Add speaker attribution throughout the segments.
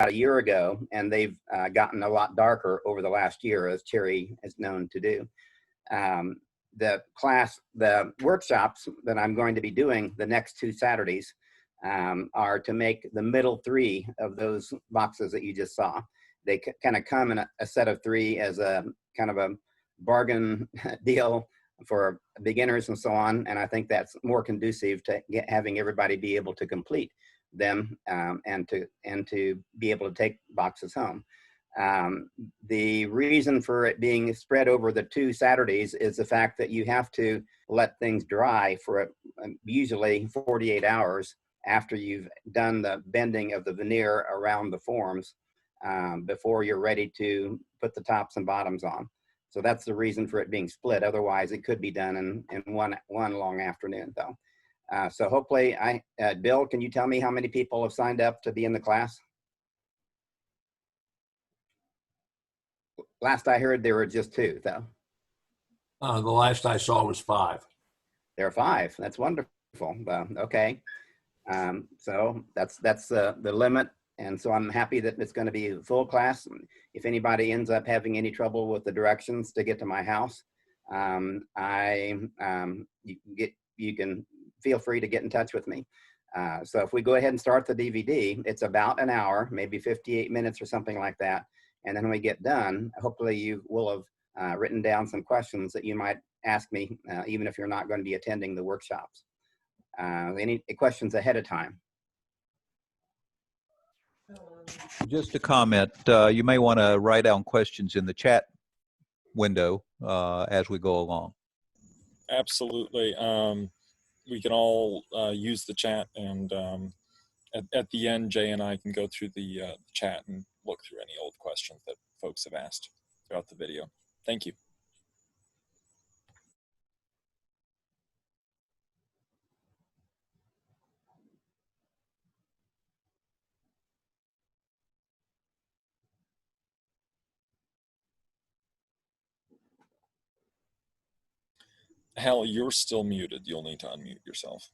Speaker 1: a year ago, and they've gotten a lot darker over the last year, as cherry is known to do. The workshops that I'm going to be doing the next 2 Saturdays are to make the middle 3 of those boxes that you just saw. They kind of come in a set of 3 as a kind of a bargain deal for beginners and so on. And I think that's more conducive to having everybody be able to complete them and to be able to take boxes home. The reason for it being spread over the 2 Saturdays is the fact that you have to let things dry for usually 48 hours after you've done the bending of the veneer around the forms before you're ready to put the tops and bottoms on. So that's the reason for it being split. Otherwise, it could be done in one long afternoon, though. So hopefully, Bill, can you tell me how many people have signed up to be in the class? Last I heard, there were just 2, though.
Speaker 2: The last I saw was 5.
Speaker 1: There are 5. That's wonderful. Okay. So that's the limit. And so I'm happy that it's going to be a full class. If anybody ends up having any trouble with the directions to get to my house, you can feel free to get in touch with me. So if we go ahead and start the DVD, it's about an hour, maybe 58 minutes or something like that. And then when we get done, hopefully you will have written down some questions that you might ask me, even if you're not going to be attending the workshops. Any questions ahead of time?
Speaker 3: Just a comment, you may want to write down questions in the chat window as we go along.
Speaker 4: Absolutely. We can all use the chat, and at the end, Jay and I can go through the chat and look through any old questions that folks have asked throughout the video. Thank you. Hal, you're still muted. You'll need to unmute yourself.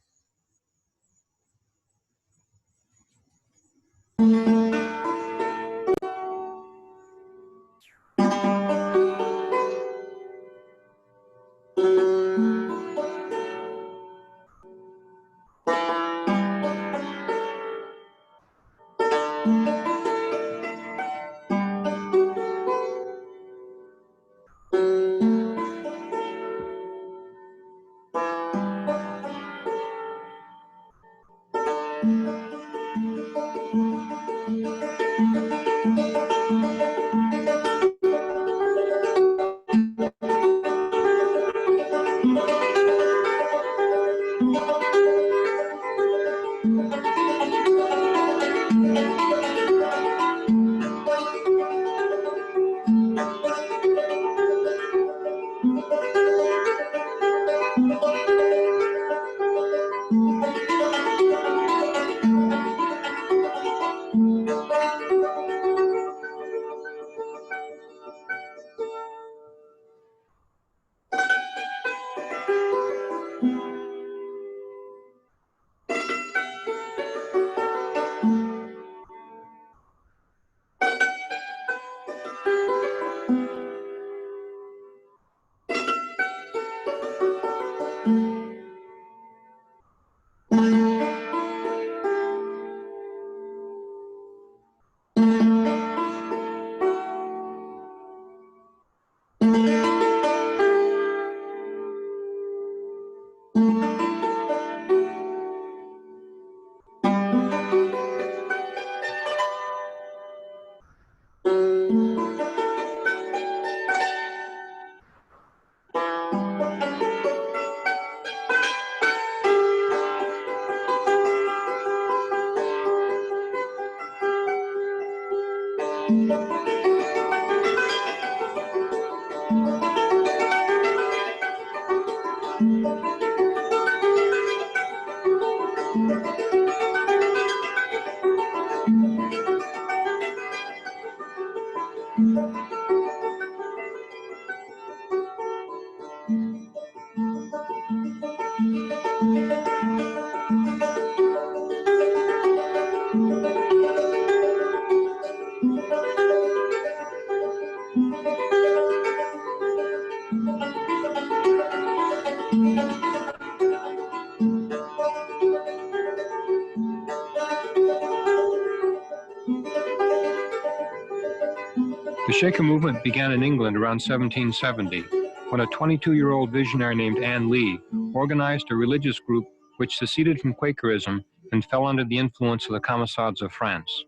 Speaker 5: The Shaker movement began in England around 1770, when a 22-year-old visionary named Anne Lee organized a religious group which seceded from Quakerism and fell under the influence of the Camisards of France.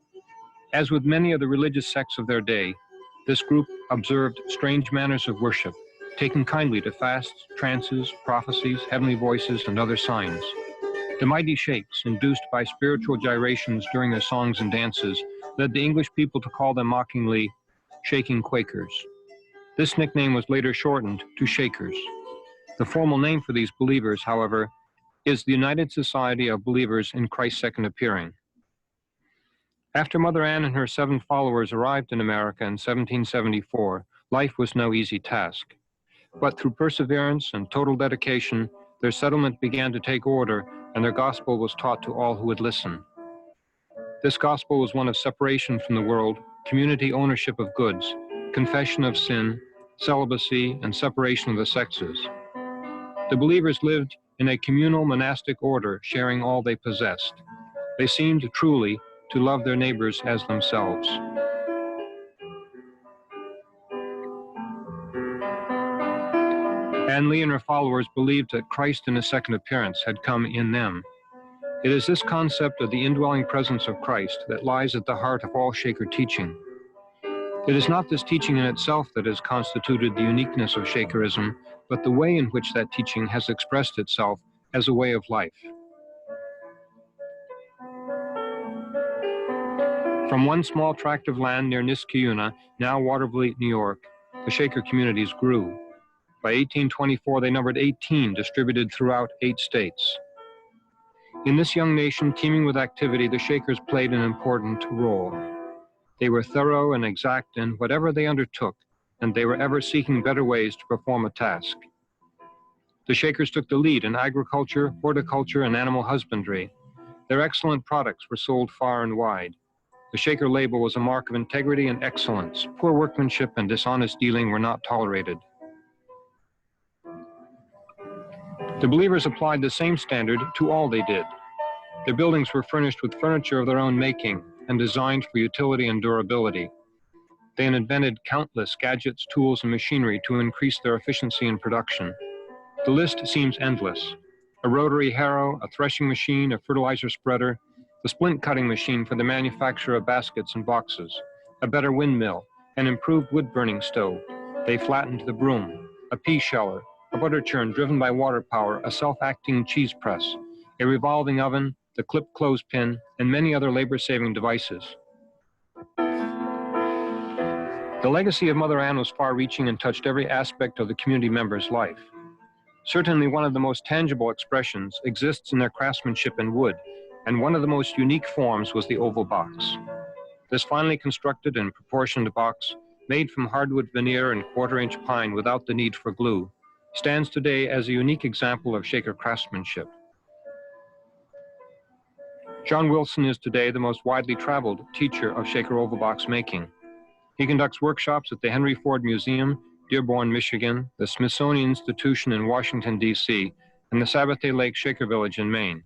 Speaker 5: As with many of the religious sects of their day, this group observed strange manners of worship, taking kindly to fasts, trances, prophecies, heavenly voices, and other signs. The mighty shakes, induced by spiritual gyrations during their songs and dances, led the English people to call them mockingly shaking Quakers. This nickname was later shortened to Shakers. The formal name for these believers, however, is the United Society of Believers in Christ's Second Appearing. After Mother Ann and her 7 followers arrived in America in 1774, life was no easy task. But through perseverance and total dedication, their settlement began to take order, and their gospel was taught to all who would listen. This gospel was one of separation from the world, community ownership of goods, confession of sin, celibacy, and separation of the sexes. The believers lived in a communal monastic order, sharing all they possessed. They seemed truly to love their neighbors as themselves. Anne Lee and her followers believed that Christ in his second appearance had come in them. It is this concept of the indwelling presence of Christ that lies at the heart of all Shaker teaching. It is not this teaching in itself that has constituted the uniqueness of Shakerism, but the way in which that teaching has expressed itself as a way of life. From one small tract of land near Niskayuna, now Watervliet, New York, the Shaker communities grew. By 1824, they numbered 18, distributed throughout 8 states. In this young nation teeming with activity, the Shakers played an important role. They were thorough and exact in whatever they undertook, and they were ever seeking better ways to perform a task. The Shakers took the lead in agriculture, horticulture, and animal husbandry. Their excellent products were sold far and wide. The Shaker label was a mark of integrity and excellence. Poor workmanship and dishonest dealing were not tolerated. The believers applied the same standard to all they did. Their buildings were furnished with furniture of their own making and designed for utility and durability. They invented countless gadgets, tools, and machinery to increase their efficiency in production. The list seems endless. A rotary harrow, a threshing machine, a fertilizer spreader, the splint cutting machine for the manufacture of baskets and boxes, a better windmill, an improved wood-burning stove. They flattened the broom, a pea sheller, a butter churn driven by water power, a self-acting cheese press, a revolving oven, the clip clothespin, and many other labor-saving devices. The legacy of Mother Ann was far-reaching and touched every aspect of the community member's life. Certainly one of the most tangible expressions exists in their craftsmanship in wood, and one of the most unique forms was the oval box. This finely constructed and proportioned box, made from hardwood veneer and quarter-inch pine without the need for glue, stands today as a unique example of Shaker craftsmanship. John Wilson is today the most widely traveled teacher of Shaker oval box making. He conducts workshops at the Henry Ford Museum, Dearborn, Michigan, the Smithsonian Institution in Washington, D.C., and the Sabatay Lake Shaker Village in Maine.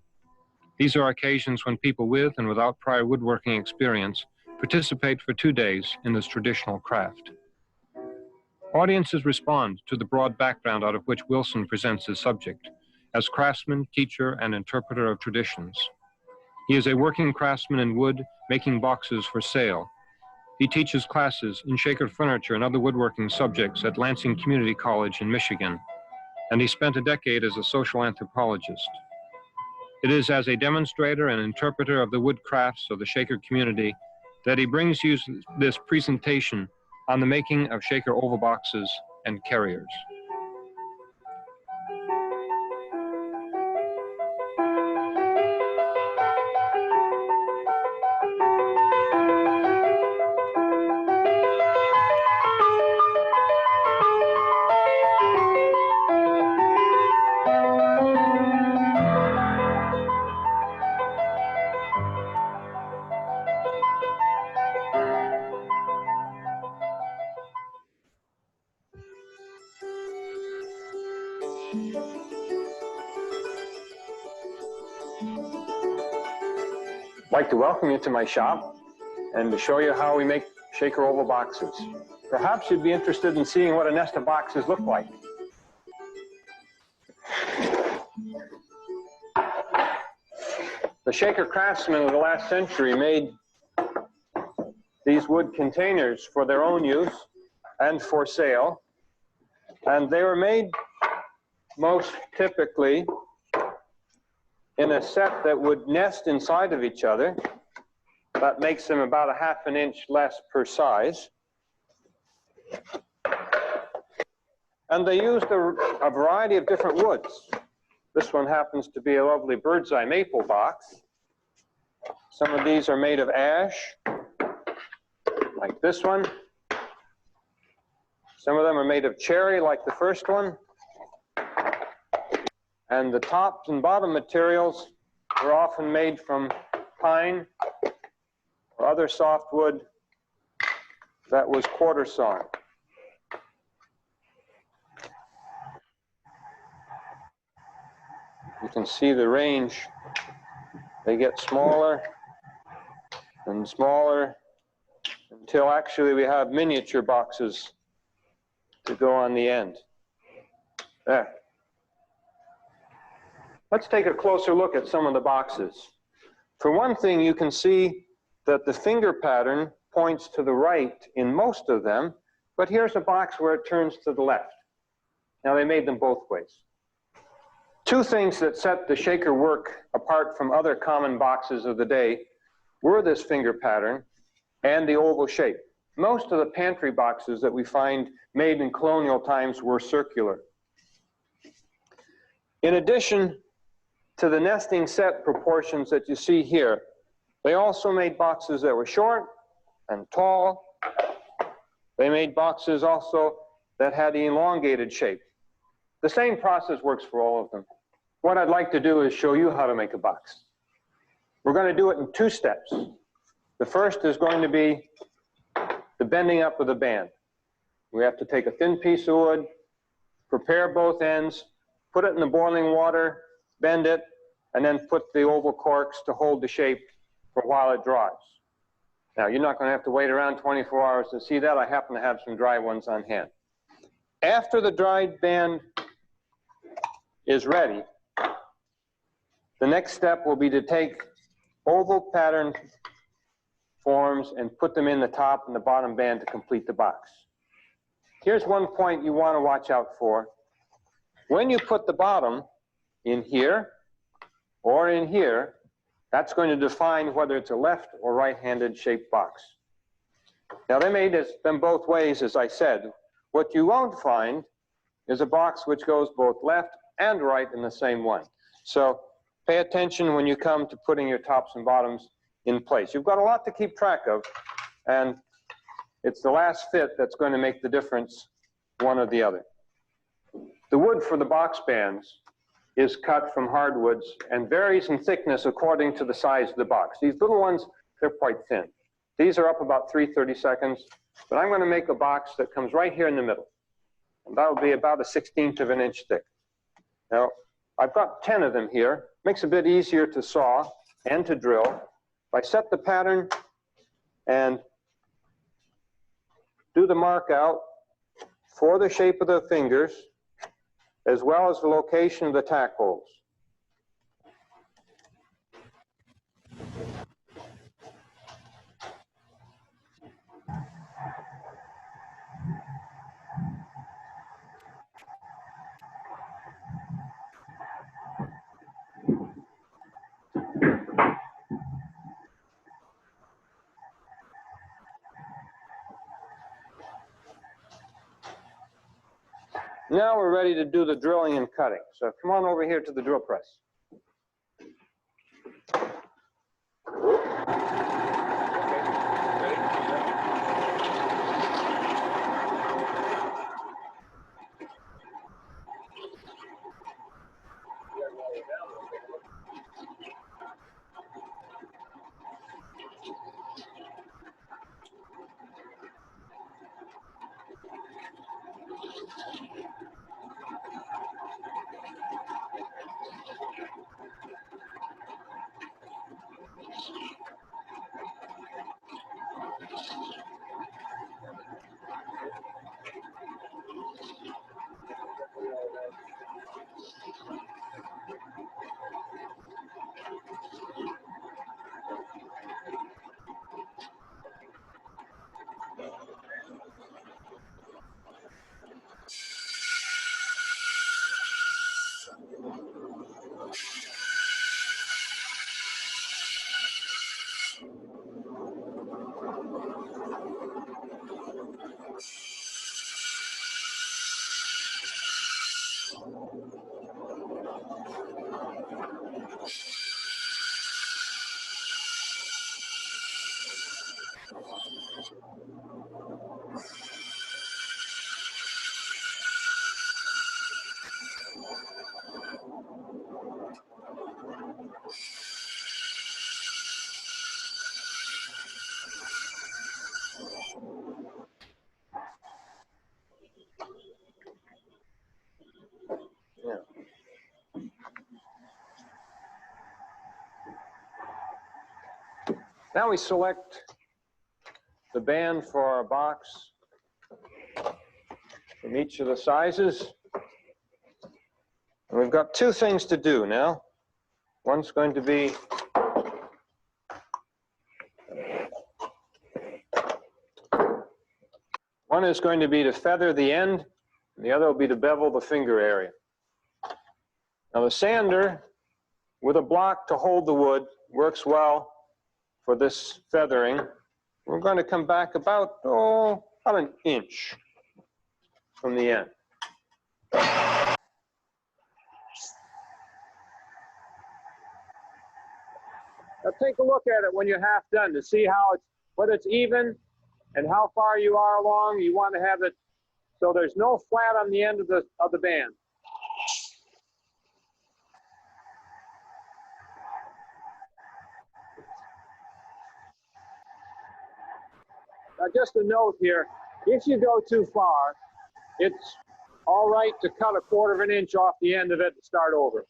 Speaker 5: These are occasions when people with and without prior woodworking experience participate for 2 days in this traditional craft. Audiences respond to the broad background out of which Wilson presents his subject, as craftsman, teacher, and interpreter of traditions. He is a working craftsman in wood, making boxes for sale. He teaches classes in Shaker furniture and other woodworking subjects at Lansing Community College in Michigan, and he spent a decade as a social anthropologist. It is as a demonstrator and interpreter of the wood crafts of the Shaker community that he brings you this presentation on the making of Shaker oval boxes and carriers. I'd like to welcome you to my shop and to show you how we make Shaker oval boxes. Perhaps you'd be interested in seeing what a nest of boxes look like. The Shaker craftsmen of the last century made these wood containers for their own use and for sale. And they were made most typically in a set that would nest inside of each other. That makes them about a ½ an inch less per size. And they used a variety of different woods. This one happens to be a lovely bird's eye maple box. Some of these are made of ash, like this one. Some of them are made of cherry, like the first one. And the top and bottom materials were often made from pine or other softwood that was quarter sawn. You can see the range. They get smaller and smaller until actually we have miniature boxes to go on the end. There. Let's take a closer look at some of the boxes. For one thing, you can see that the finger pattern points to the right in most of them, but here's a box where it turns to the left. Now, they made them both ways. Two things that set the Shaker work apart from other common boxes of the day were this finger pattern and the oval shape. Most of the pantry boxes that we find made in colonial times were circular. In addition to the nesting set proportions that you see here, they also made boxes that were short and tall. They made boxes also that had the elongated shape. The same process works for all of them. What I'd like to do is show you how to make a box. We're going to do it in 2 steps. The first is going to be the bending up of the band. We have to take a thin piece of wood, prepare both ends, put it in the boiling water, bend it, and then put the oval corks to hold the shape for while it dries. Now, you're not going to have to wait around 24 hours to see that. I happen to have some dry ones on hand. After the dried band is ready, the next step will be to take oval pattern forms and put them in the top and the bottom band to complete the box. Here's one point you want to watch out for. When you put the bottom in here or in here, that's going to define whether it's a left or right-handed shaped box. Now, they made them both ways, as I said. What you won't find is a box which goes both left and right in the same one. So pay attention when you come to putting your tops and bottoms in place. You've got a lot to keep track of, and it's the last fit that's going to make the difference, one or the other. The wood for the box bands is cut from hardwoods and varies in thickness according to the size of the box. These little ones, they're quite thin. These are up about 3/32, but I'm going to make a box that comes right here in the middle. And that will be about a 1/16 of an inch thick. Now, I've got 10 of them here. Makes it a bit easier to saw and to drill. If I set the pattern and do the mark out for the shape of the fingers, as well as the location of the tack holes. Now we're ready to do the drilling and cutting. So come on over here to the drill press. Now we select the band for our box from each of the sizes. And we've got two things to do now. One's going to be to feather the end, and the other will be to bevel the finger area. Now the sander with a block to hold the wood works well for this feathering. We're going to come back about an inch from the end. Now take a look at it when you're half done to see how whether it's even and how far you are along. You want to have it so there's no flat on the end of the band. Now just a note here, if you go too far, it's all right to cut a quarter of an inch off the end of it and start over.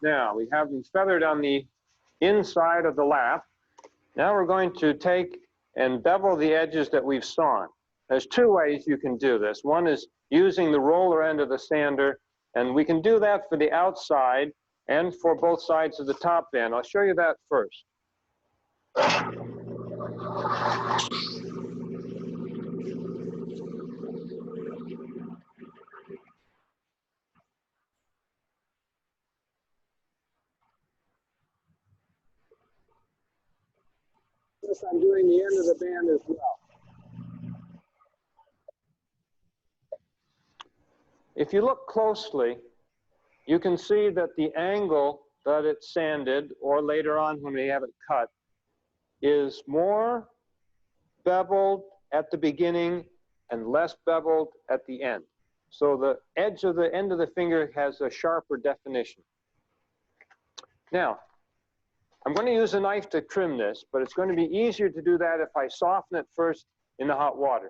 Speaker 5: Now we have them feathered on the inside of the lap. Now we're going to take and bevel the edges that we've sawn. There's two ways you can do this. One is using the roller end of the sander, and we can do that for the outside and for both sides of the top band. I'll show you that first. I'm doing the end of the band as well. If you look closely, you can see that the angle that it's sanded, or later on when we have it cut, is more beveled at the beginning and less beveled at the end. So the edge of the end of the finger has a sharper definition. Now, I'm going to use a knife to trim this, but it's going to be easier to do that if I soften it first in the hot water.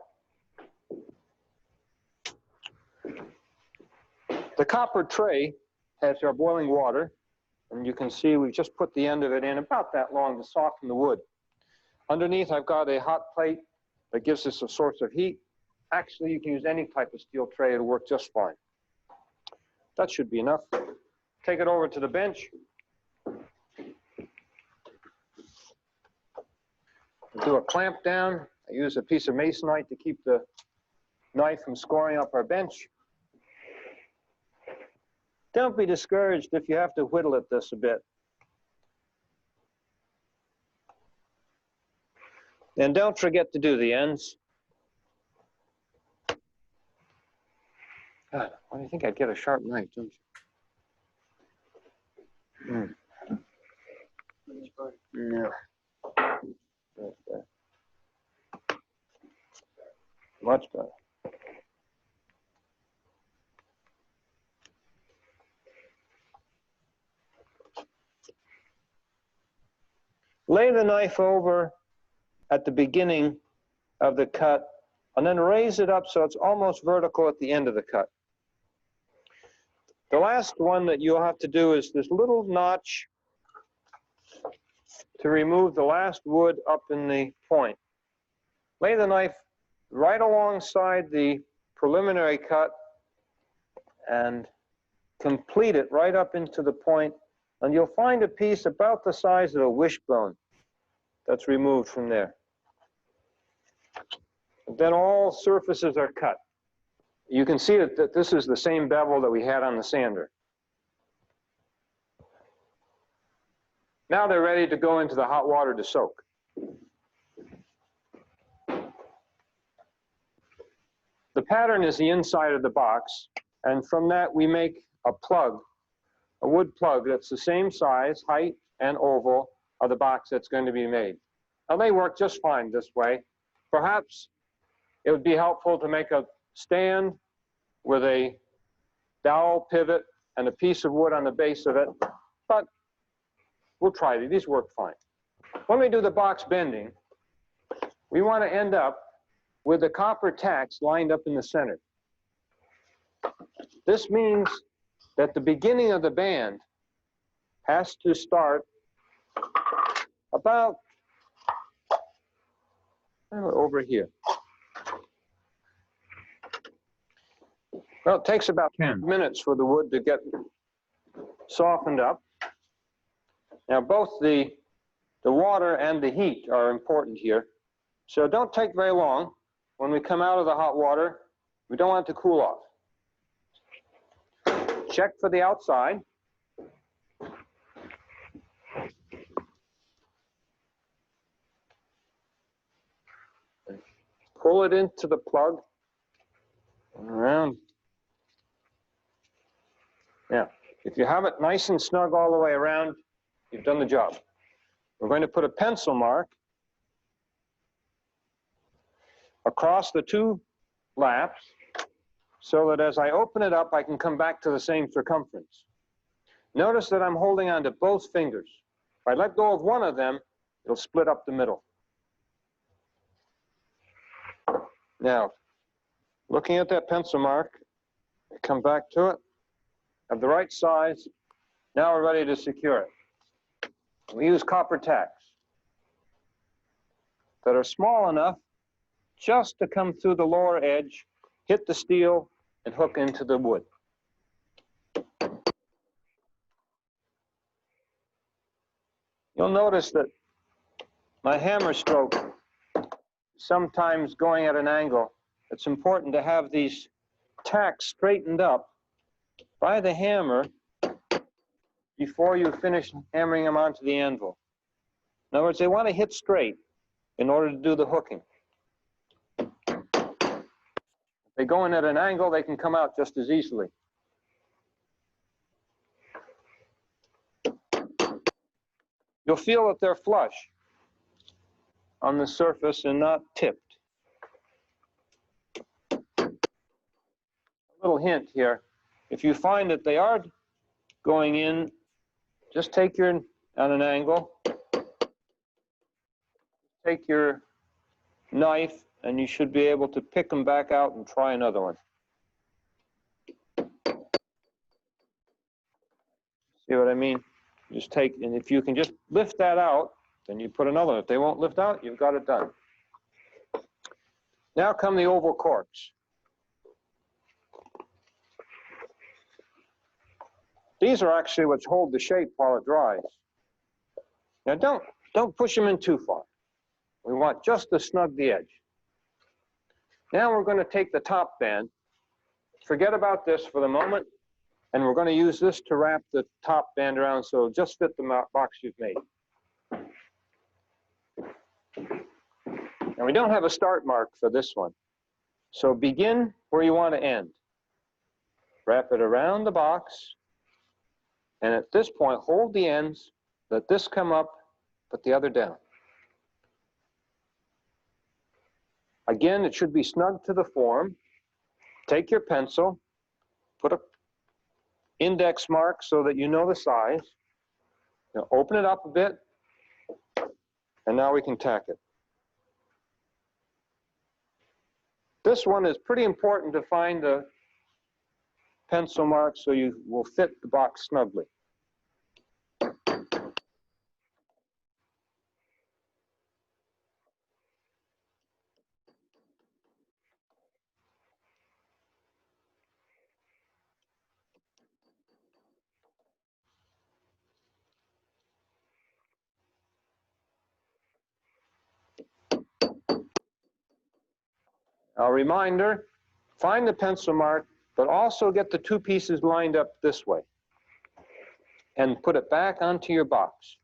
Speaker 5: The copper tray has our boiling water, and you can see we've just put the end of it in about that long to soften the wood. Underneath, I've got a hot plate that gives us a source of heat. Actually, you can use any type of steel tray, it'll work just fine. That should be enough. Take it over to the bench. Do a clamp down. I use a piece of masonite to keep the knife from scoring up our bench. Don't be discouraged if you have to whittle at this a bit. And don't forget to do the ends. God, why do you think I'd get a sharp knife, don't you? No. Much better. Lay the knife over at the beginning of the cut and then raise it up so it's almost vertical at the end of the cut. The last one that you'll have to do is this little notch to remove the last wood up in the point. Lay the knife right alongside the preliminary cut and complete it right up into the point, and you'll find a piece about the size of a wishbone that's removed from there. then all surfaces are cut. You can see that this is the same bevel that we had on the sander. Now they're ready to go into the hot water to soak. The pattern is the inside of the box, and from that we make a plug, a wood plug that's the same size, height, and oval of the box that's going to be made. Now they work just fine this way. Perhaps it would be helpful to make a stand with a dowel pivot and a piece of wood on the base of it, but we'll try it. These work fine. When we do the box bending, we want to end up with the copper tacks lined up in the center. This means that the beginning of the band has to start about over here. Well, it takes about 10 minutes for the wood to get softened up. Now, both the water and the heat are important here. So don't take very long. When we come out of the hot water, we don't want it to cool off. Check for the outside. Pull it into the plug and around. Now, if you have it nice and snug all the way around, you've done the job. We're going to put a pencil mark across the two laps so that as I open it up, I can come back to the same circumference. Notice that I'm holding on to both fingers. If I let go of one of them, it'll split up the middle. Now, looking at that pencil mark, I come back to it, have the right size. Now we're ready to secure it. We use copper tacks that are small enough just to come through the lower edge, hit the steel, and hook into the wood. You'll notice that my hammer stroke sometimes going at an angle. It's important to have these tacks straightened up by the hammer before you finish hammering them onto the anvil. In other words, they want to hit straight in order to do the hooking. If they go in at an angle, they can come out just as easily. You'll feel that they're flush on the surface and not tipped. A little hint here. If you find that they are going in, just take your, on an angle, take your knife and you should be able to pick them back out and try another one. See what I mean? Just take, and if you can just lift that out, then you put another one. If they won't lift out, you've got it done. Now come the oval corks. These are actually what hold the shape while it dries. Now don't push them in too far. We want just to snug the edge. Now we're going to take the top band, forget about this for the moment, and we're going to use this to wrap the top band around so it'll just fit the box you've made. Now we don't have a start mark for this one. So begin where you want to end. Wrap it around the box, and at this point hold the ends, let this come up, put the other down. Again, it should be snug to the form. Take your pencil, put an index mark so that you know the size. Now open it up a bit, and now we can tack it. This one is pretty important to find the pencil mark so you will fit the box snugly. A reminder, find the pencil mark, but also get the two pieces lined up this way and put it back onto your box.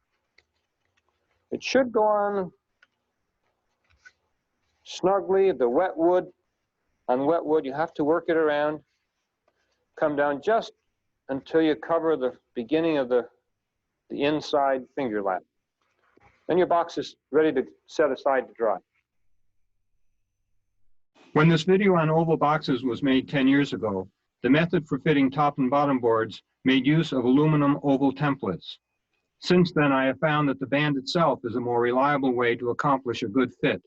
Speaker 5: It should go on snugly. The wet wood, on wet wood, you have to work it around. Come down just until you cover the beginning of the inside finger lap. Then your box is ready to set aside to dry. When this video on oval boxes was made 10 years ago, the method for fitting top and bottom boards made use of aluminum oval templates. Since then, I have found that the band itself is a more reliable way to accomplish a good fit.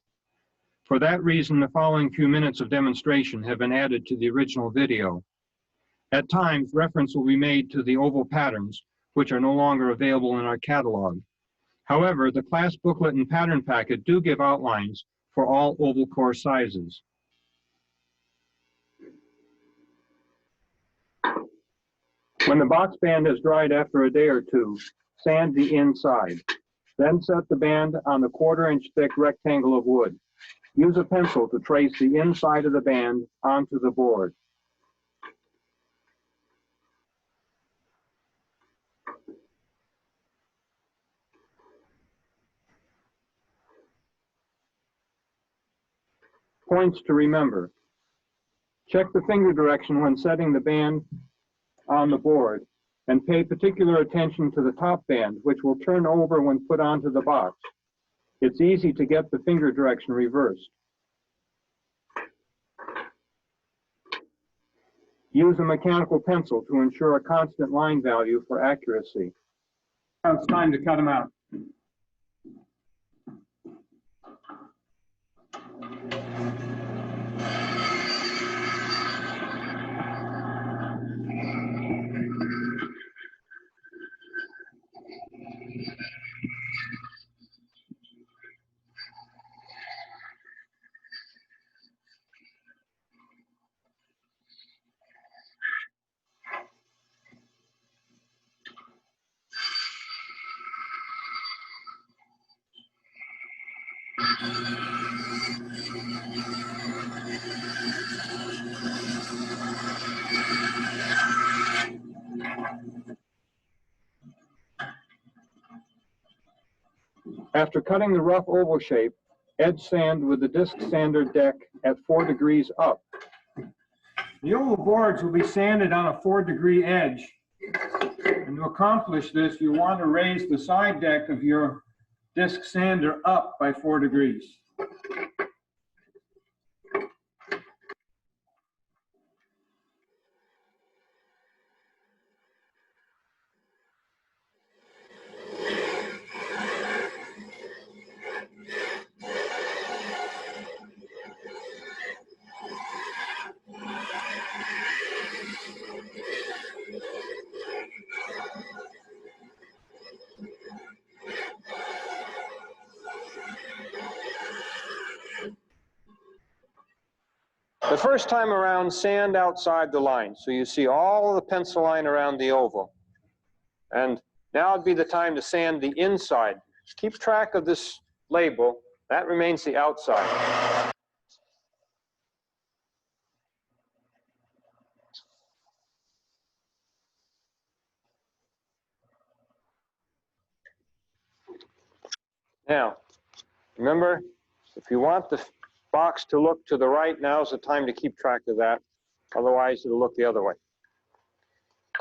Speaker 5: For that reason, the following few minutes of demonstration have been added to the original video. At times, reference will be made to the oval patterns, which are no longer available in our catalog. However, the class booklet and pattern packet do give outlines for all oval core sizes. When the box band has dried after a day or two, sand the inside. Then set the band on the 1/4-inch thick rectangle of wood. Use a pencil to trace the inside of the band onto the board. Points to remember. Check the finger direction when setting the band on the board, and pay particular attention to the top band, which will turn over when put onto the box. It's easy to get the finger direction reversed. Use a mechanical pencil to ensure a constant line value for accuracy. Now it's time to cut them out. After cutting the rough oval shape, edge sand with the disc sander deck at 4 degrees up. The oval boards will be sanded on a 4-degree edge. And to accomplish this, you want to raise the side deck of your disc sander up by 4 degrees. The first time around, sand outside the line, so you see all the pencil line around the oval. And now would be the time to sand the inside. Just keep track of this label. That remains the outside. Now, remember, if you want the box to look to the right, now's the time to keep track of that. Otherwise, it'll look the other way.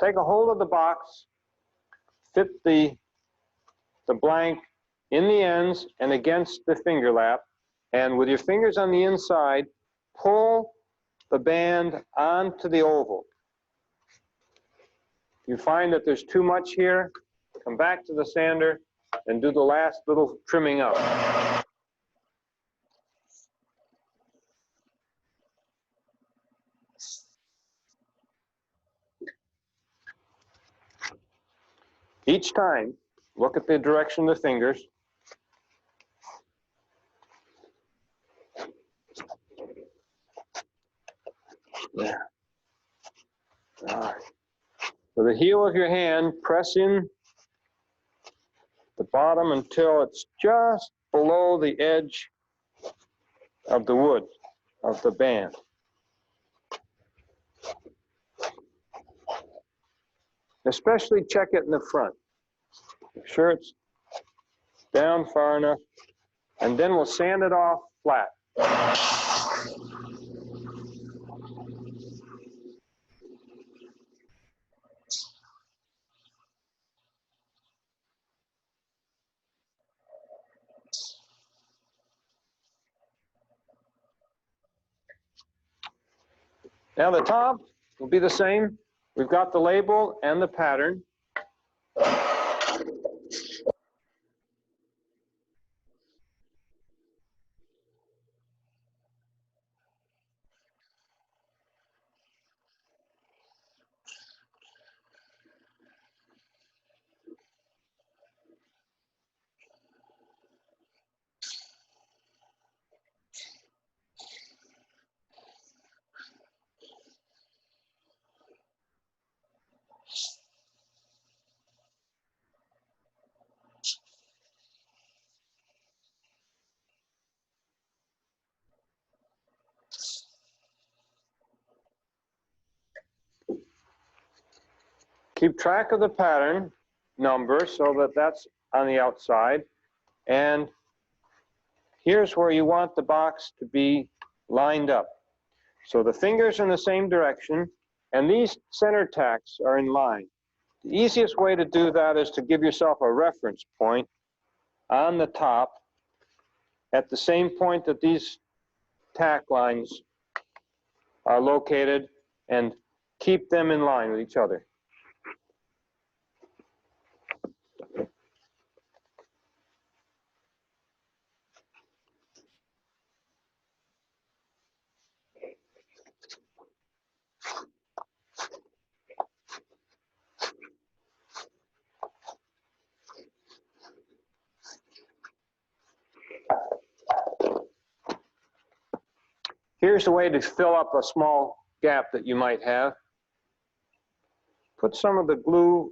Speaker 5: Take a hold of the box, fit the blank in the ends and against the finger lap, and with your fingers on the inside, pull the band onto the oval. If you find that there's too much here, come back to the sander and do the last little trimming up. Each time, look at the direction of the fingers. There. All right. With the heel of your hand, press in the bottom until it's just below the edge of the wood, of the band. Especially check it in the front. Make sure it's down far enough, and then we'll sand it off flat. Now the top will be the same. We've got the label and the pattern. Keep track of the pattern number so that that's on the outside. And here's where you want the box to be lined up. So the fingers in the same direction, and these center tacks are in line. The easiest way to do that is to give yourself a reference point on the top at the same point that these tack lines are located, and keep them in line with each other. Here's a way to fill up a small gap that you might have. Put some of the glue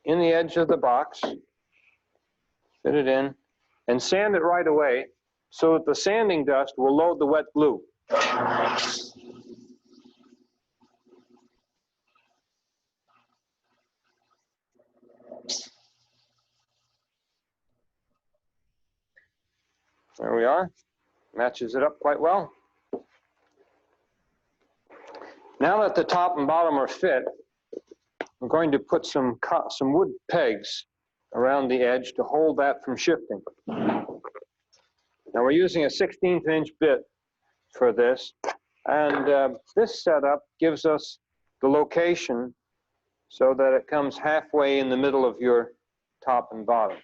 Speaker 5: in the edge of the box, fit it in, and sand it right away so that the sanding dust will load the wet glue. There we are. Matches it up quite well. Now that the top and bottom are fit, I'm going to put some wood pegs around the edge to hold that from shifting. Now we're using a 16th inch bit for this, and this setup gives us the location so that it comes halfway in the middle of your top and bottom.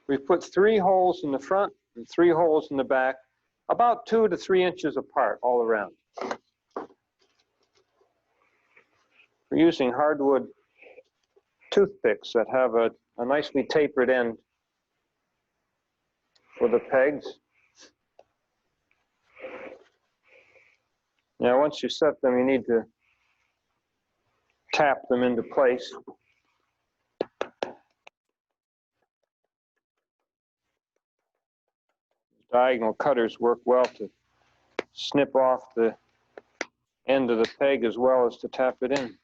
Speaker 5: We've put 3 holes in the front and 3 holes in the back, about 2 to 3 inches apart all around. We're using hardwood toothpicks that have a nicely tapered end for the pegs. Now once you set them, you need to tap them into place. Diagonal cutters work well to snip off the end of the peg as well as to tap it in.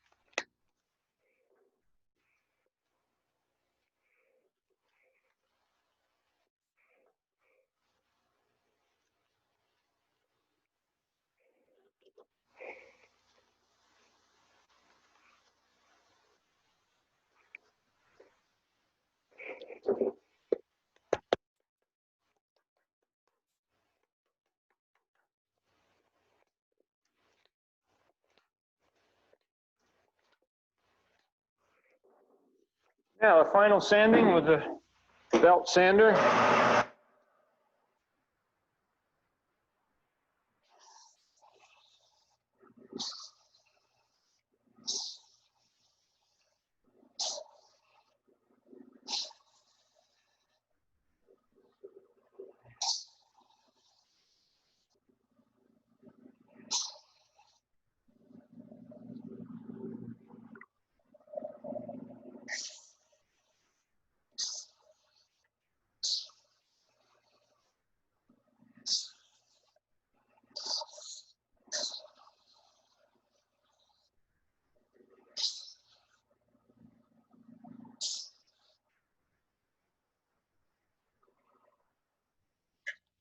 Speaker 5: Now the final sanding with the belt sander.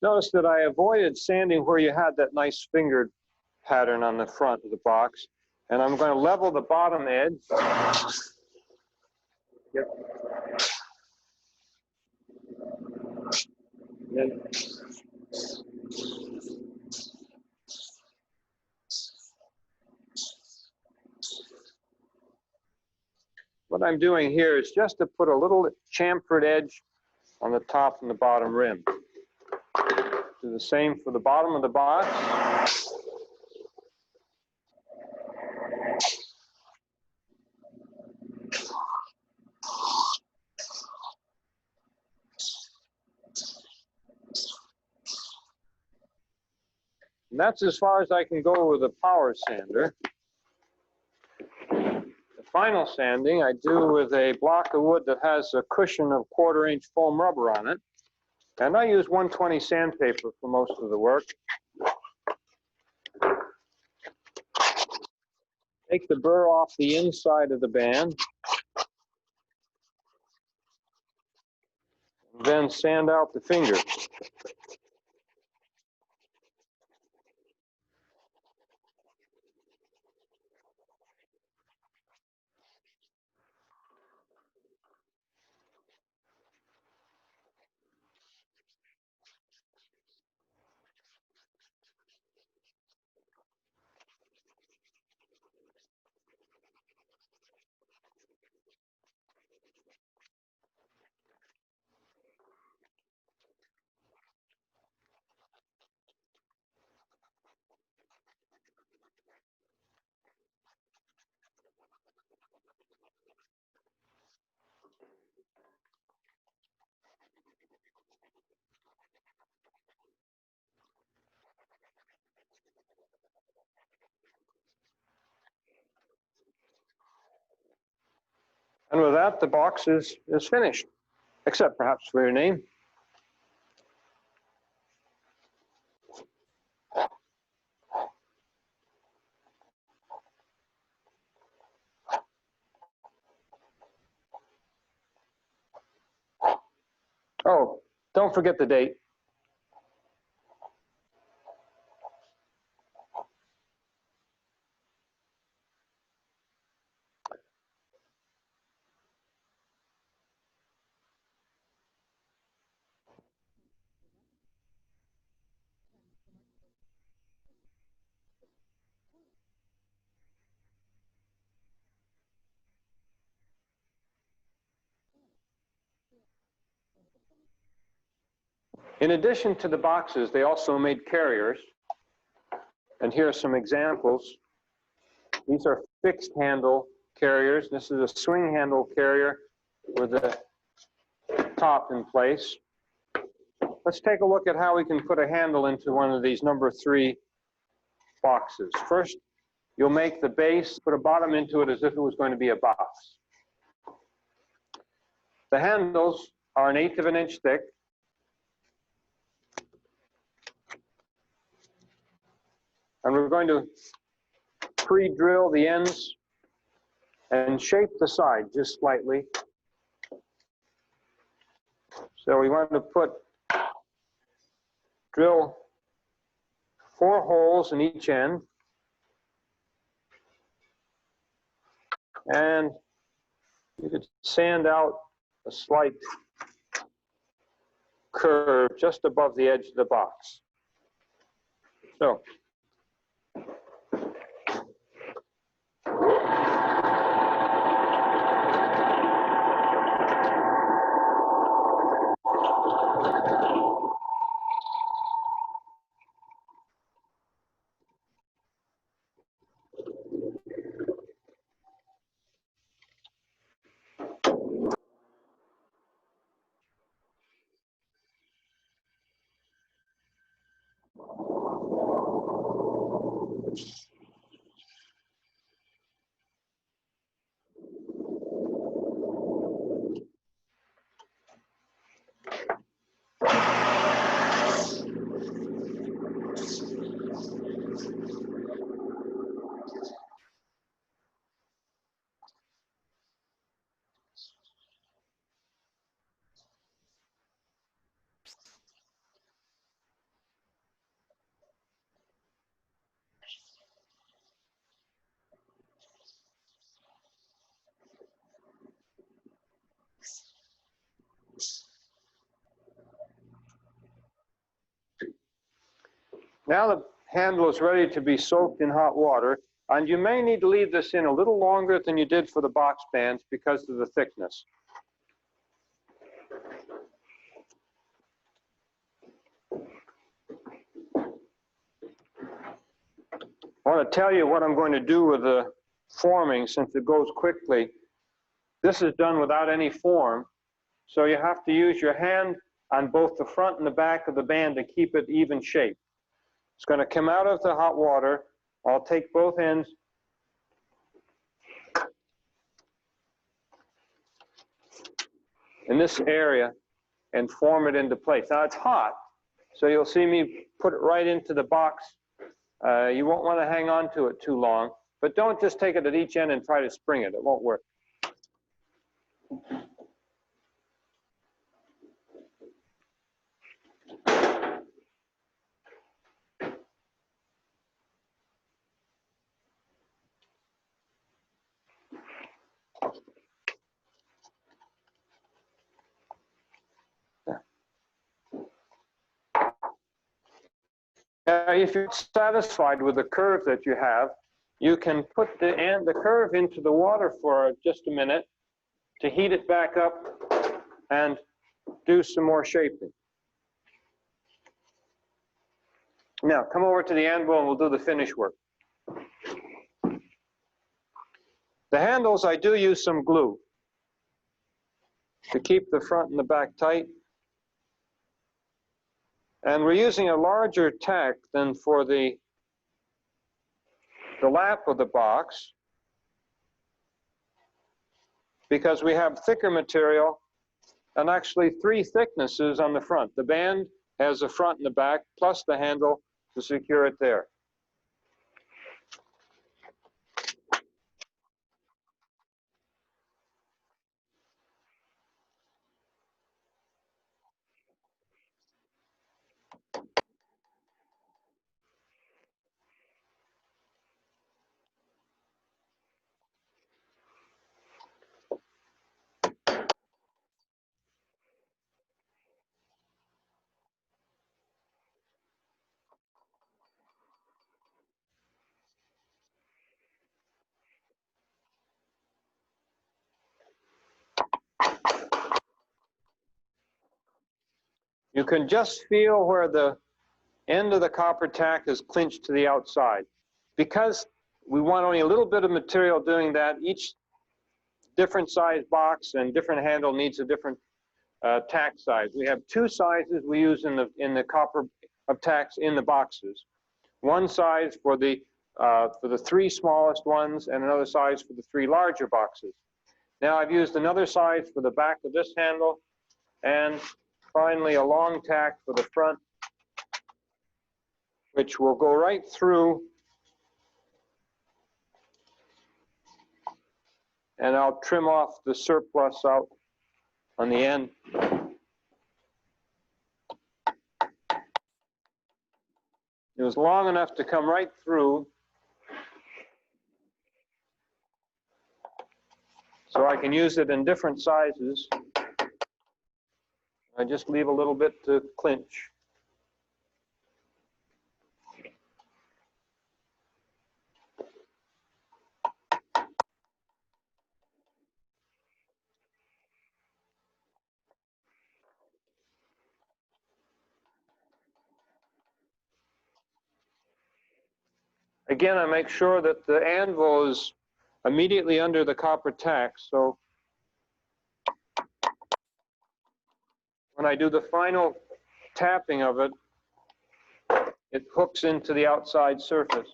Speaker 5: Notice that I avoided sanding where you had that nice fingered pattern on the front of the box. And I'm going to level the bottom edge. Yep. Then what I'm doing here is just to put a little chamfered edge on the top and the bottom rim. Do the same for the bottom of the box. And that's as far as I can go with a power sander. The final sanding I do with a block of wood that has a cushion of 1/4 inch foam rubber on it. And I use 120 sandpaper for most of the work. Take the burr off the inside of the band. Then sand out the fingers. And with that, the box is finished, except perhaps for your name. Oh, don't forget the date. In addition to the boxes, they also made carriers. And here are some examples. These are fixed handle carriers. This is a swing handle carrier with the top in place. Let's take a look at how we can put a handle into one of these number 3 boxes. First, you'll make the base, put a bottom into it as if it was going to be a box. The handles are 1/8 of an inch thick. And we're going to pre-drill the ends and shape the side just slightly. So we want to drill 4 holes in each end. And you could sand out a slight curve just above the edge of the box. So Now the handle is ready to be soaked in hot water, and you may need to leave this in a little longer than you did for the box bands because of the thickness. I want to tell you what I'm going to do with the forming since it goes quickly. This is done without any form, so you have to use your hand on both the front and the back of the band to keep it even shape. It's going to come out of the hot water. I'll take both ends in this area and form it into place. Now it's hot, so you'll see me put it right into the box. You won't want to hang on to it too long, but don't just take it at each end and try to spring it. It won't work. If you're satisfied with the curve that you have, you can put the curve into the water for just a minute to heat it back up and do some more shaping. Now, come over to the anvil and we'll do the finish work. The handles, I do use some glue to keep the front and the back tight. And we're using a larger tack than for the lap of the box because we have thicker material and actually 3 thicknesses on the front. The band has a front and the back plus the handle to secure it there. You can just feel where the end of the copper tack is clinched to the outside. Because we want only a little bit of material doing that, each different size box and different handle needs a different tack size. We have 2 sizes we use in the copper of tacks in the boxes. One size for the 3 smallest ones and another size for the 3 larger boxes. Now I've used another size for the back of this handle and finally a long tack for the front, which will go right through, and I'll trim off the surplus out on the end. It was long enough to come right through, so I can use it in different sizes. I just leave a little bit to clinch. Again, I make sure that the anvil is immediately under the copper tack, so when I do the final tapping of it, it hooks into the outside surface.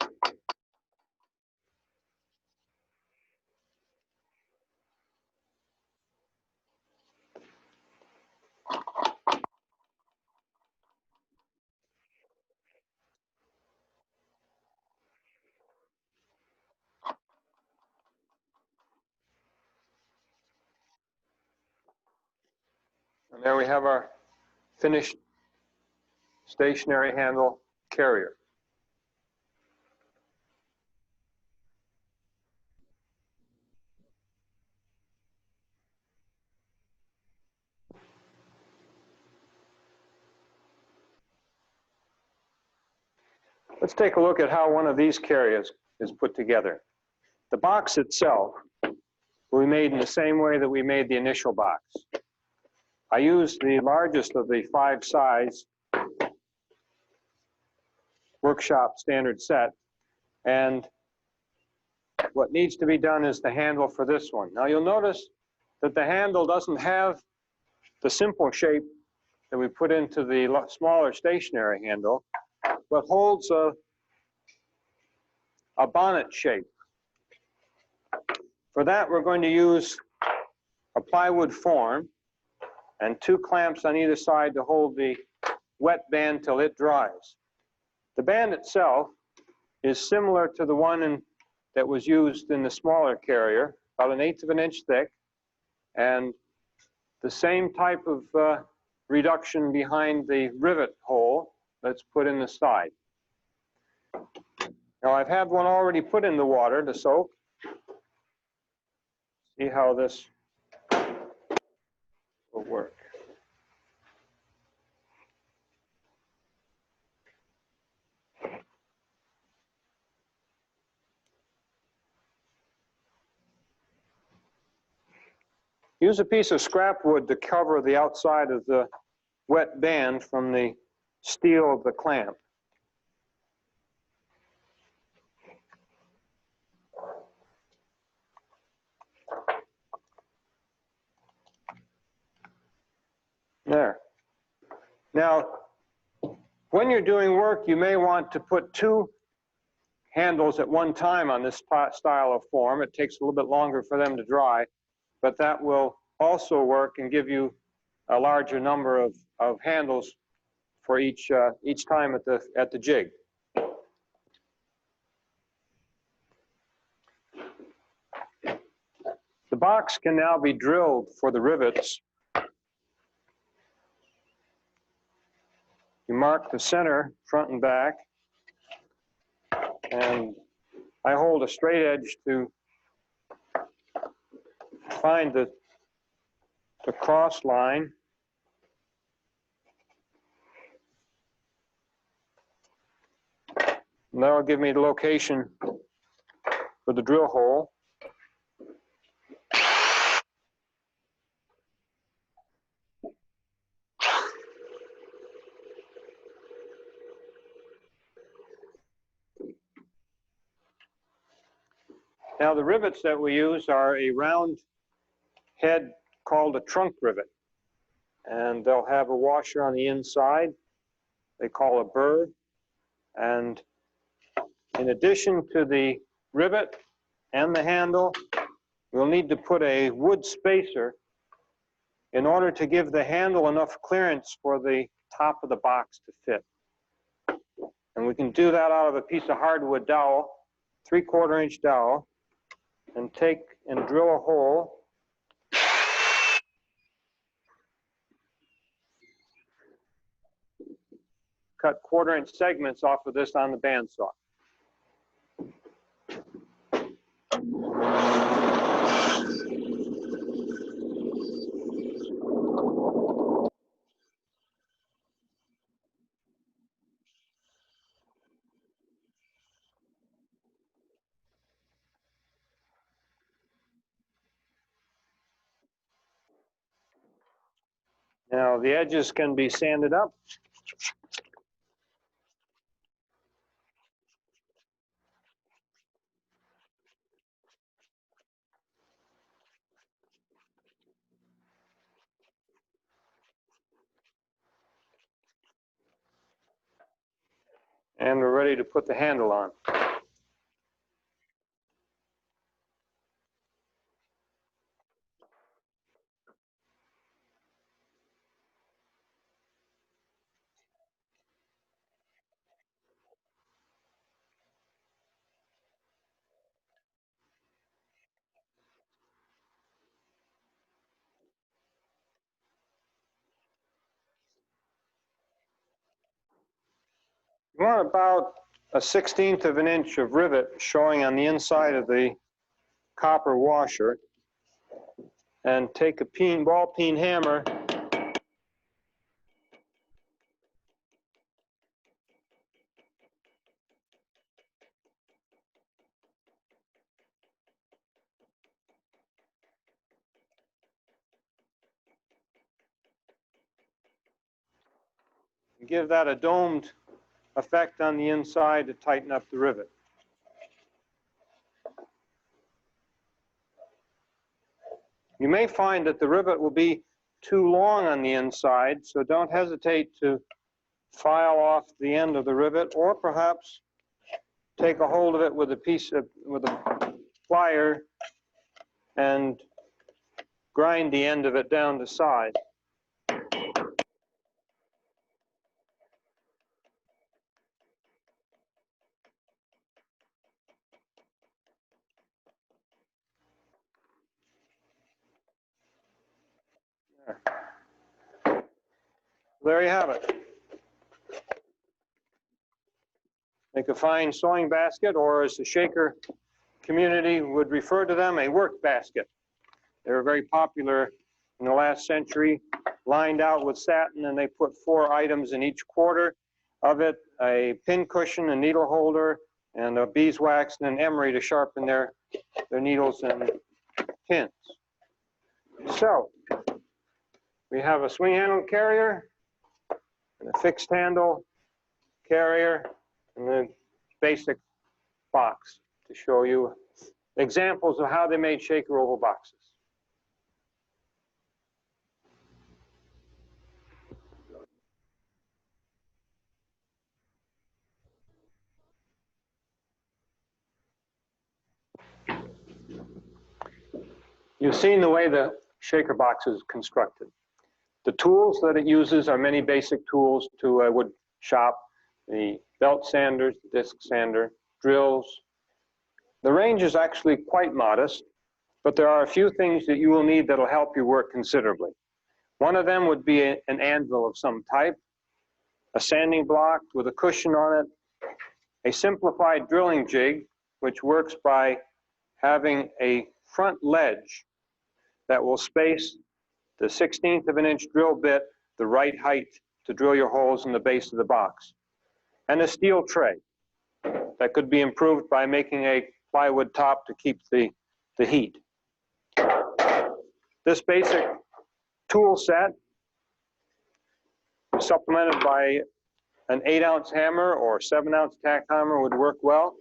Speaker 5: And there we have our finished stationary handle carrier. Let's take a look at how one of these carriers is put together. The box itself will be made in the same way that we made the initial box. I used the largest of the 5 size workshop standard set, and what needs to be done is the handle for this one. Now you'll notice that the handle doesn't have the simple shape that we put into the smaller stationary handle, but holds a bonnet shape. For that, we're going to use a plywood form and 2 clamps on either side to hold the wet band till it dries. The band itself is similar to the one that was used in the smaller carrier, about 1/8 of an inch thick, and the same type of reduction behind the rivet hole that's put in the side. Now I've had one already put in the water to soak. See how this will work. Use a piece of scrap wood to cover the outside of the wet band from the steel of the clamp. There. Now, when you're doing work, you may want to put 2 handles at one time on this style of form. It takes a little bit longer for them to dry, but that will also work and give you a larger number of handles for each time at the jig. The box can now be drilled for the rivets. You mark the center, front and back, and I hold a straight edge to find the cross line. And that'll give me the location for the drill hole. Now the rivets that we use are a round head called a trunk rivet, and they'll have a washer on the inside they call a burr, and in addition to the rivet and the handle, we'll need to put a wood spacer in order to give the handle enough clearance for the top of the box to fit. And we can do that out of a piece of hardwood dowel, 3/4 inch dowel, and take and drill a hole. Cut 1/4 inch segments off of this on the bandsaw. Now the edges can be sanded up. And we're ready to put the handle on. You want about a 1/16 of an inch of rivet showing on the inside of the copper washer, and take a ball peen hammer and give that a domed effect on the inside to tighten up the rivet. You may find that the rivet will be too long on the inside, so don't hesitate to file off the end of the rivet, or perhaps take a hold of it with a plier and grind the end of it down to size. There you have it. Make a fine sewing basket, or as the shaker community would refer to them, a work basket. They were very popular in the last century, lined out with satin, and they put 4 items in each quarter of it: a pin cushion, a needle holder, and a beeswax, and an emery to sharpen their needles and pins. So, we have a swing handle carrier, and a fixed handle carrier, and the basic box to show you examples of how they made shaker oval boxes. You've seen the way the shaker box is constructed. The tools that it uses are many basic tools to a wood shop: the belt sanders, the disc sander, drills. The range is actually quite modest, but there are a few things that you will need that will help your work considerably. One of them would be an anvil of some type, a sanding block with a cushion on it, a simplified drilling jig, which works by having a front ledge that will space the 1/16 of an inch drill bit the right height to drill your holes in the base of the box, and a steel tray that could be improved by making a plywood top to keep the heat. This basic tool set, supplemented by an 8-ounce hammer or 7-ounce tack hammer, would work well.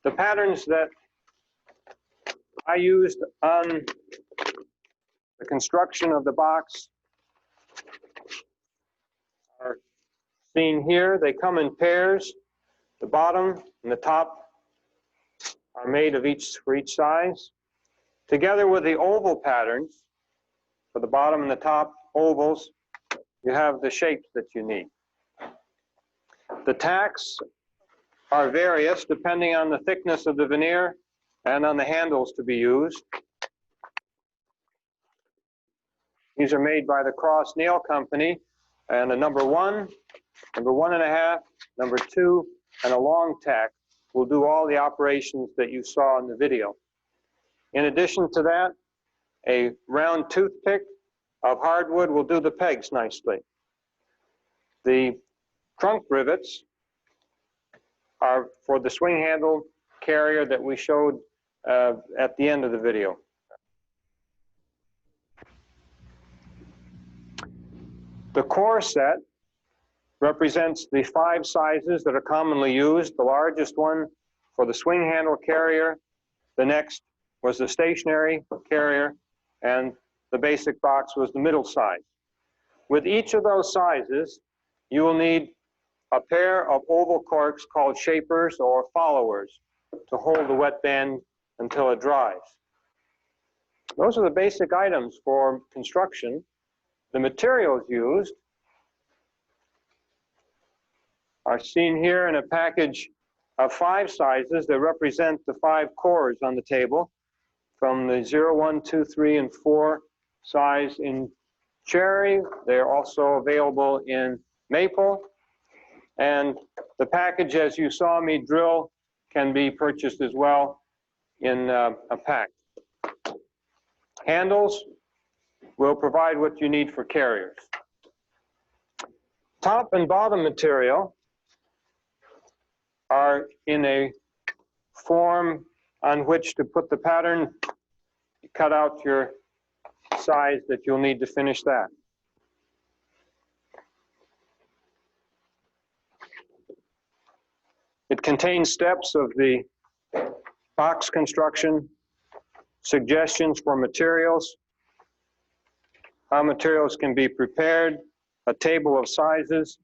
Speaker 5: The patterns that I used on the construction of the box are seen here. They come in pairs. The bottom and the top are made of for each size. Together with the oval patterns, for the bottom and the top ovals, you have the shapes that you need. The tacks are various depending on the thickness of the veneer and on the handles to be used. These are made by the Cross Nail Company, and a number 1, number 1.5, number 2, and a long tack will do all the operations that you saw in the video. In addition to that, a round toothpick of hardwood will do the pegs nicely. The trunk rivets are for the swing handle carrier that we showed at the end of the video. The core set represents the 5 sizes that are commonly used. The largest one for the swing handle carrier, the next was the stationary carrier, and the basic box was the middle size. With each of those sizes, you will need a pair of oval corks called shapers or followers to hold the wet band until it dries. Those are the basic items for construction. The materials used are seen here in a package of 5 sizes that represent the 5 cores on the table, from the 0, 1, 2, 3, and 4 size in cherry. They're also available in maple. And the package, as you saw me drill, can be purchased as well in a pack. Handles will provide what you need for carriers. Top and bottom material are in a form on which to put the pattern. You cut out your size that you'll need to finish that. It contains steps of the box construction, suggestions for materials, how materials can be prepared, a table of sizes,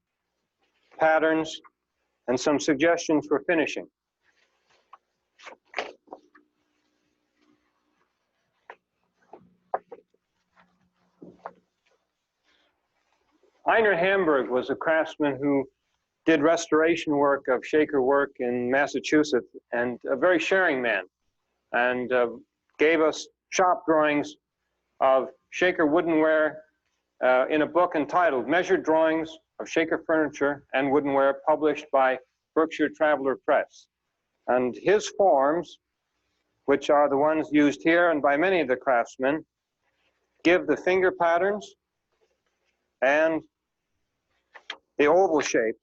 Speaker 5: patterns, and some suggestions for finishing. Einar Hamburg was a craftsman who did restoration work of shaker work in Massachusetts, and a very sharing man, and gave us shop drawings of shaker woodenware in a book entitled Measured Drawings of Shaker Furniture and Woodenware, published by Berkshire Traveler Press. And his forms, which are the ones used here and by many of the craftsmen, give the finger patterns and the oval shape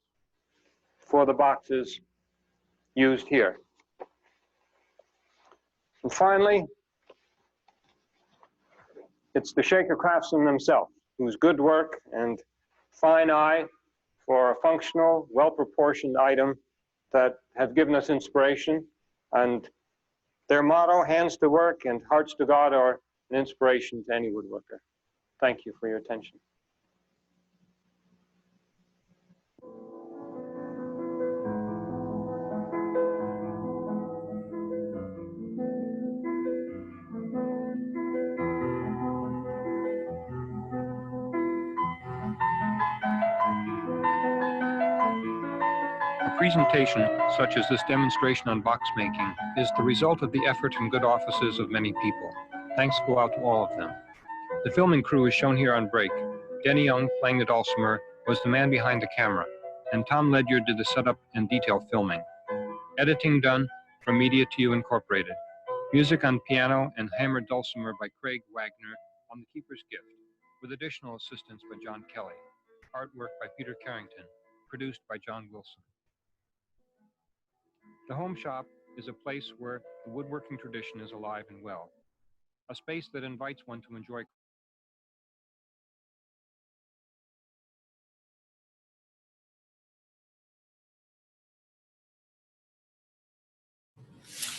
Speaker 5: for the boxes used here. And finally, it's the shaker craftsmen themselves, whose good work and fine eye for a functional, well-proportioned item that have given us inspiration. And their motto, hands to work and hearts to God, are an inspiration to any woodworker. Thank you for your attention. A presentation, such as this demonstration on box making, is the result of the effort and good offices of many people. Thanks go out to all of them. The filming crew is shown here on break. Denny Young, playing the dulcimer, was the man behind the camera, and Tom Ledyard did the setup and detail filming. Editing done from Media to You Incorporated. Music on piano and hammered dulcimer by Craig Wagner on The Keeper's Gift, with additional assistance by John Kelly. Artwork by Peter Carrington, produced by John Wilson. The Home Shop is a place where the woodworking tradition is alive and well. A space that invites one to enjoy.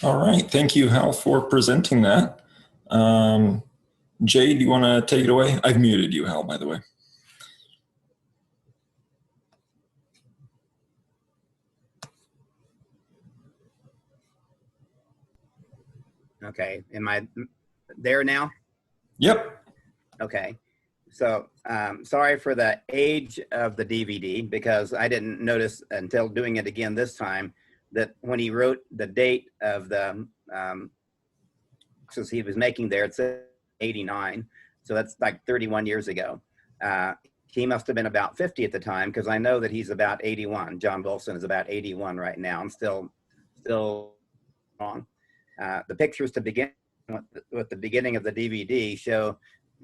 Speaker 4: All right, thank you, Hal, for presenting that. Jay, do you want to take it away? I've muted you, Hal, by the way.
Speaker 1: Okay, am I there now?
Speaker 4: Yep.
Speaker 1: Okay, so sorry for the age of the DVD, because I didn't notice until doing it again this time that when he wrote the date of the since he was making there, it said 89, so that's like 31 years ago. He must have been about 50 at the time, because I know that he's about 81. John Wilson is about 81 right now. I'm still wrong. The pictures to begin with the beginning of the DVD show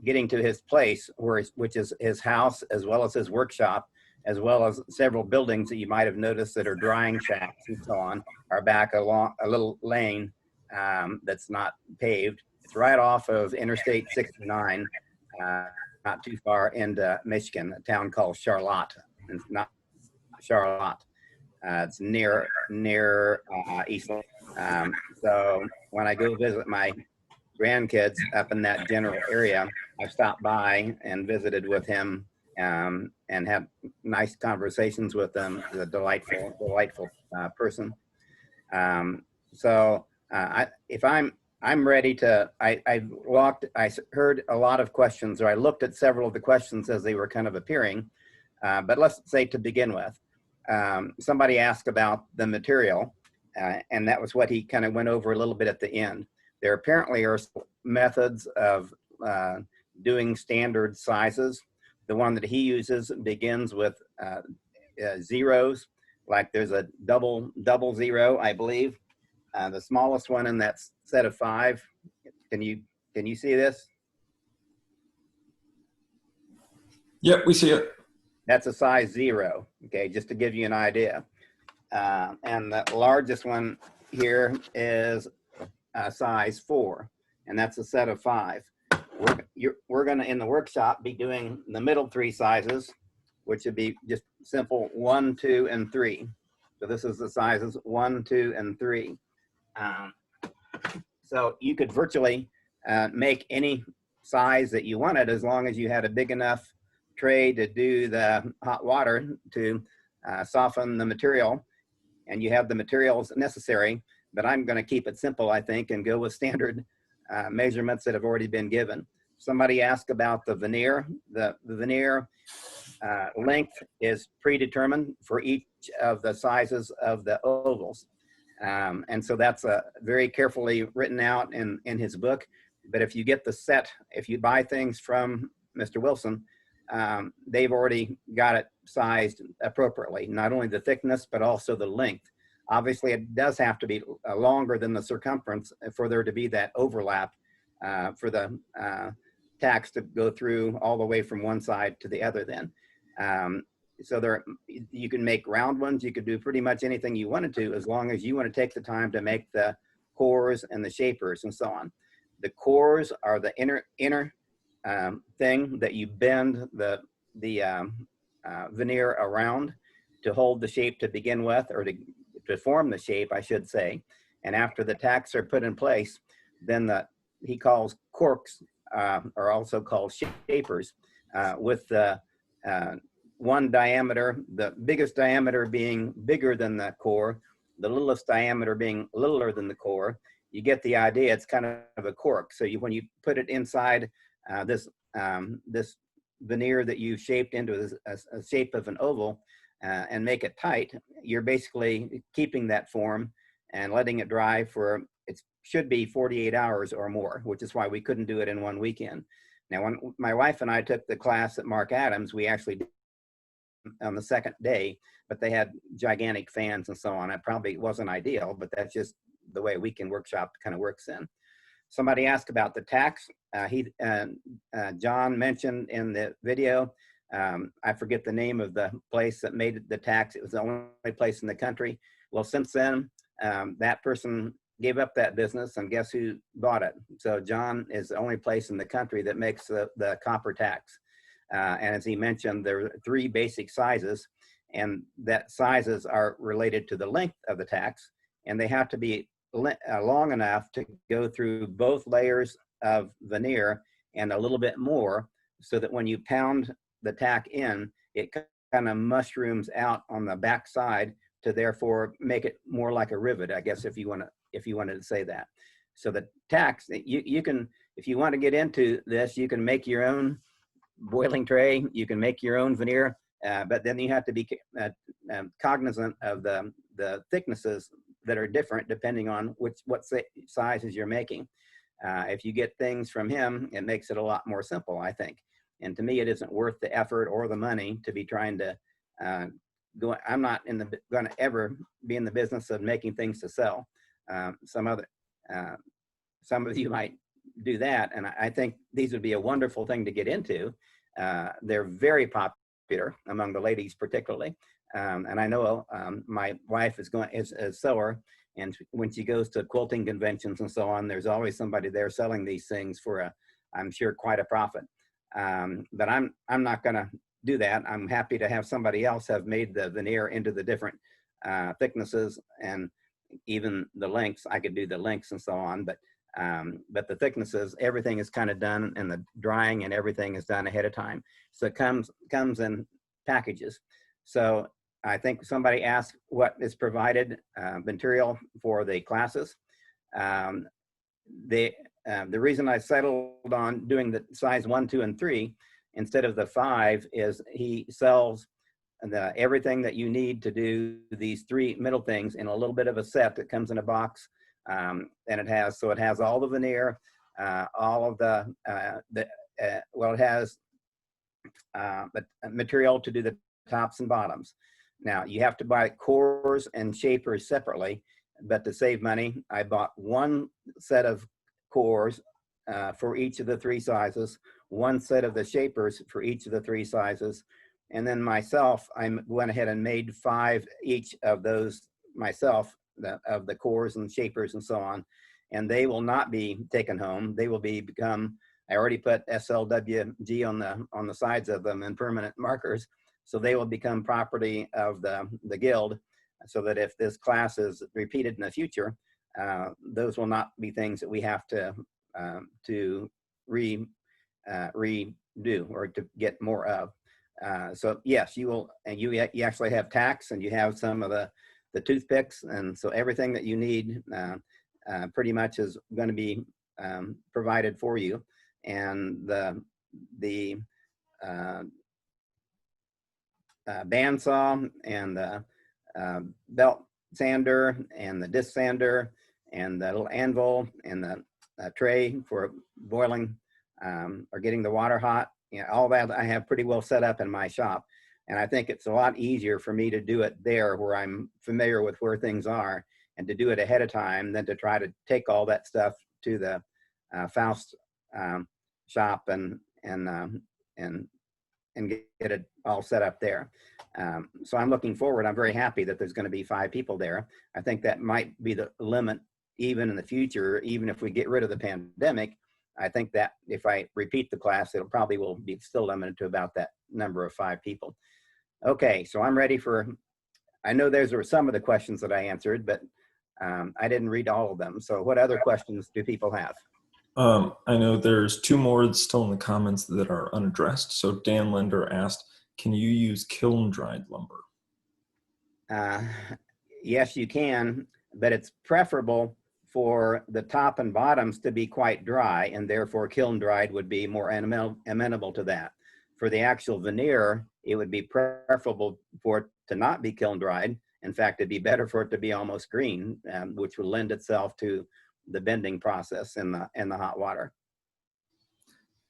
Speaker 1: getting to his place, which is his house, as well as his workshop, as well as several buildings that you might have noticed that are drying shacks and so on, are back along a little lane that's not paved. It's right off of Interstate 69, not too far into Michigan, a town called Charlotte. It's not Charlotte. It's near East. So when I go visit my grandkids up in that general area, I've stopped by and visited with him and had nice conversations with them. He's a delightful person. If I'm ready to, I heard a lot of questions, or I looked at several of the questions as they were kind of appearing. But let's say to begin with, somebody asked about the material, and that was what he kind of went over a little bit at the end. There apparently are methods of doing standard sizes. The one that he uses begins with zeros, like there's a double zero, I believe. The smallest one in that set of 5. Can you see this?
Speaker 4: Yep, we see it.
Speaker 1: That's a size 0. Okay, just to give you an idea. And the largest one here is a size 4, and that's a set of 5. We're going to, in the workshop, be doing the middle 3 sizes, which would be just simple 1, 2, and 3. So this is the sizes 1, 2, and 3. So you could virtually make any size that you wanted as long as you had a big enough tray to do the hot water to soften the material, and you have the materials necessary. But I'm going to keep it simple, I think, and go with standard measurements that have already been given. Somebody asked about the veneer. The veneer length is predetermined for each of the sizes of the ovals. And so that's very carefully written out in his book. But if you get the set, if you buy things from Mr. Wilson, they've already got it sized appropriately, not only the thickness, but also the length. Obviously, it does have to be longer than the circumference for there to be that overlap for the tacks to go through all the way from one side to the other then. So there, you can make round ones. You could do pretty much anything you wanted to, as long as you want to take the time to make the cores and the shapers and so on. The cores are the inner thing that you bend the veneer around to hold the shape to begin with, or to form the shape, I should say. And after the tacks are put in place, then he calls corks, are also called shapers, with the one diameter, the biggest diameter being bigger than the core, the littlest diameter being littler than the core. You get the idea. It's kind of a cork. So when you put it inside this veneer that you shaped into a shape of an oval and make it tight, you're basically keeping that form and letting it dry for, it should be 48 hours or more, which is why we couldn't do it in one weekend. Now, when my wife and I took the class at Mark Adams, we actually did on the second day, but they had gigantic fans and so on. It probably wasn't ideal, but that's just the way a weekend workshop kind of works in. Somebody asked about the tacks. John mentioned in the video, I forget the name of the place that made the tacks. It was the only place in the country. Well, since then, that person gave up that business, and guess who bought it? So John is the only place in the country that makes the copper tacks. And as he mentioned, there are 3 basic sizes, and that sizes are related to the length of the tacks, and they have to be long enough to go through both layers of veneer and a little bit more, so that when you pound the tack in, it kind of mushrooms out on the back side to therefore make it more like a rivet, I guess, if you wanted to say that. So the tacks, you can, if you want to get into this, you can make your own boiling tray, you can make your own veneer, but then you have to be cognizant of the thicknesses that are different depending on what sizes you're making. If you get things from him, it makes it a lot more simple, I think. And to me, it isn't worth the effort or the money to be trying to go. I'm not going to ever be in the business of making things to sell. Some of you might do that, and I think these would be a wonderful thing to get into. They're very popular among the ladies, particularly. And I know my wife is a sewer, and when she goes to quilting conventions and so on, there's always somebody there selling these things for I'm sure, quite a profit. But I'm not going to do that. I'm happy to have somebody else have made the veneer into the different thicknesses and even the lengths. I could do the lengths and so on, but the thicknesses, everything is kind of done, and the drying and everything is done ahead of time. So it comes in packages. So I think somebody asked what is provided material for the classes. The reason I settled on doing the size 1, 2, and 3 instead of the 5 is he sells everything that you need to do these 3 middle things in a little bit of a set that comes in a box. And it has all the veneer, all of it has the material to do the tops and bottoms. Now you have to buy cores and shapers separately, but to save money, I bought 1 set of cores for each of the 3 sizes, 1 set of the shapers for each of the 3 sizes, and then myself, I went ahead and made 5 each of those myself, of the cores and shapers and so on, and they will not be taken home. They will become. I already put SLWG on the sides of them and permanent markers, so they will become property of the guild. so that if this class is repeated in the future, those will not be things that we have to redo or to get more of. So yes, you will, and you actually have tacks, and you have some of the toothpicks, and so everything that you need pretty much is going to be provided for you. And the bandsaw and the belt sander and the disc sander and the little anvil and the tray for boiling or getting the water hot, you know, all that I have pretty well set up in my shop. And I think it's a lot easier for me to do it there where I'm familiar with where things are, and to do it ahead of time than to try to take all that stuff to the Faust shop and get it all set up there. So I'm looking forward. I'm very happy that there's going to be 5 people there. I think that might be the limit even in the future, even if we get rid of the pandemic. I think that if I repeat the class, it'll probably will be still limited to about that number of 5 people. Okay, so I'm ready for, I know those are some of the questions that I answered, but I didn't read all of them. So what other questions do people have?
Speaker 4: I know there's 2 more still in the comments that are unaddressed. So Dan Linder asked, can you use kiln-dried lumber?
Speaker 1: Yes, you can, but it's preferable for the top and bottoms to be quite dry, and therefore kiln-dried would be more amenable to that. For the actual veneer, it would be preferable for it to not be kiln-dried. In fact, it'd be better for it to be almost green, which would lend itself to the bending process in the hot water.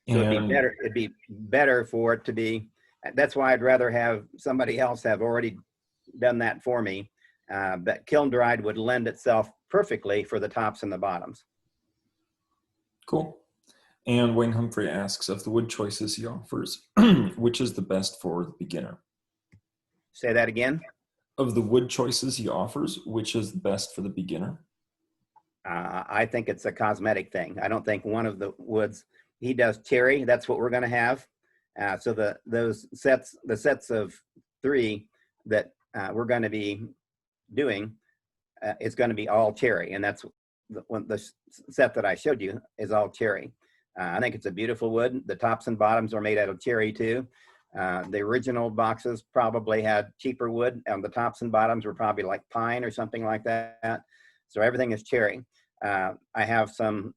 Speaker 1: So it'd be better for it to be, that's why I'd rather have somebody else have already done that for me. But kiln-dried would lend itself perfectly for the tops and the bottoms.
Speaker 4: Cool. And Wayne Humphrey asks, of the wood choices he offers, which is the best for the beginner?
Speaker 1: Say that again?
Speaker 4: Of the wood choices he offers, which is the best for the beginner?
Speaker 1: I think it's a cosmetic thing. I don't think one of the woods, he does cherry, that's what we're going to have. So the sets of 3 that we're going to be doing is going to be all cherry, and that's the set that I showed you is all cherry. I think it's a beautiful wood. The tops and bottoms are made out of cherry too. The original boxes probably had cheaper wood, and the tops and bottoms were probably like pine or something like that. So everything is cherry. I have some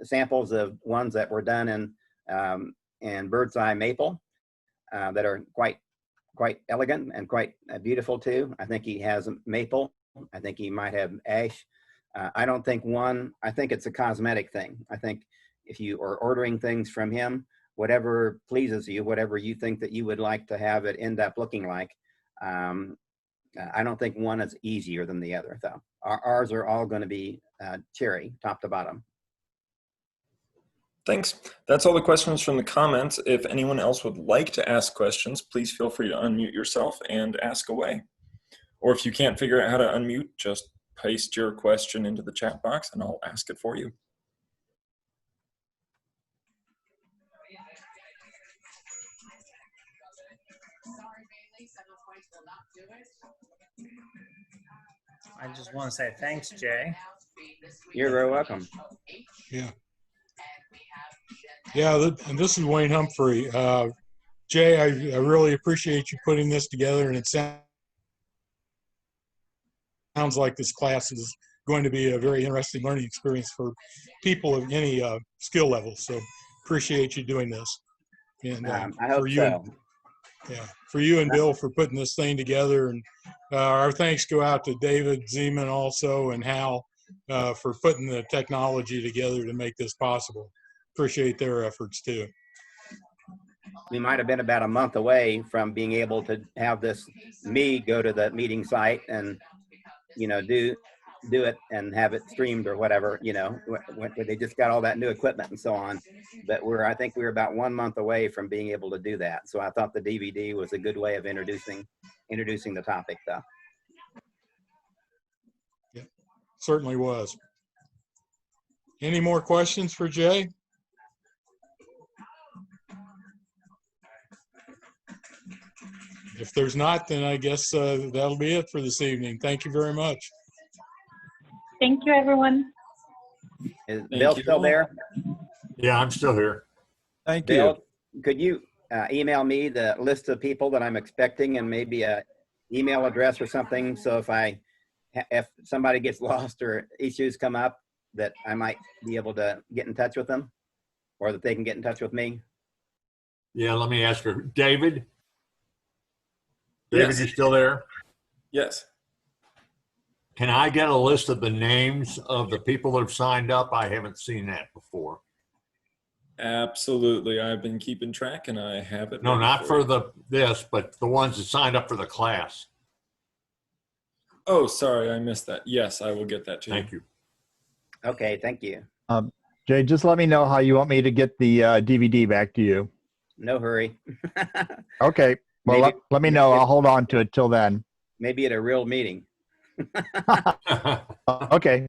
Speaker 1: samples of ones that were done in bird's eye maple that are quite elegant and quite beautiful too. I think he has maple. I think he might have ash. I don't think I think it's a cosmetic thing. I think if you are ordering things from him, whatever pleases you, whatever you think that you would like to have it end up looking like, I don't think one is easier than the other though. Ours are all going to be cherry, top to bottom.
Speaker 4: Thanks. That's all the questions from the comments. If anyone else would like to ask questions, please feel free to unmute yourself and ask away. Or if you can't figure out how to unmute, just paste your question into the chat box and I'll ask it for you.
Speaker 6: I just want to say thanks, Jay.
Speaker 1: You're very welcome.
Speaker 7: Yeah. Yeah, and this is Wayne Humphrey. Jay, I really appreciate you putting this together, and it sounds like this class is going to be a very interesting learning experience for people of any skill level. So appreciate you doing this. And
Speaker 1: I hope so.
Speaker 7: Yeah, for you and Bill for putting this thing together. And our thanks go out to David Zeman also and Hal for putting the technology together to make this possible. Appreciate their efforts too.
Speaker 1: We might have been about a month away from being able to have me go to the meeting site and, you know, do it and have it streamed or whatever, you know, when they just got all that new equipment and so on. But I think we're about 1 month away from being able to do that. So I thought the DVD was a good way of introducing the topic though.
Speaker 7: Yeah, certainly was. Any more questions for Jay? If there's not, then I guess that'll be it for this evening. Thank you very much.
Speaker 8: Thank you, everyone.
Speaker 1: Is
Speaker 4: Thank
Speaker 1: Bill
Speaker 4: you
Speaker 1: still
Speaker 4: all.
Speaker 1: there?
Speaker 2: Yeah, I'm still here.
Speaker 3: Thank you.
Speaker 1: Bill, could you email me the list of people that I'm expecting and maybe a email address or something? So if somebody gets lost or issues come up, that I might be able to get in touch with them, or that they can get in touch with me.
Speaker 2: Yeah, let me ask her. David? David,
Speaker 4: Yes.
Speaker 2: you still there?
Speaker 4: Yes.
Speaker 2: Can I get a list of the names of the people that have signed up? I haven't seen that before.
Speaker 4: Absolutely. I've been keeping track and I have it.
Speaker 2: No,
Speaker 4: ready
Speaker 2: not for
Speaker 4: you.
Speaker 2: this, but the ones that signed up for the class.
Speaker 4: Oh, sorry, I missed that. Yes, I will get that to you.
Speaker 2: Thank you.
Speaker 1: Okay, thank you.
Speaker 9: Jay, just let me know how you want me to get the DVD back to you.
Speaker 1: No hurry.
Speaker 9: Okay. Well,
Speaker 1: Maybe-
Speaker 9: let me know. I'll hold on to it till then.
Speaker 1: Maybe at a real meeting.
Speaker 9: Okay.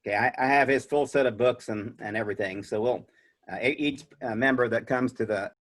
Speaker 1: Okay, I have his full set of books and everything. So we'll each member that comes to the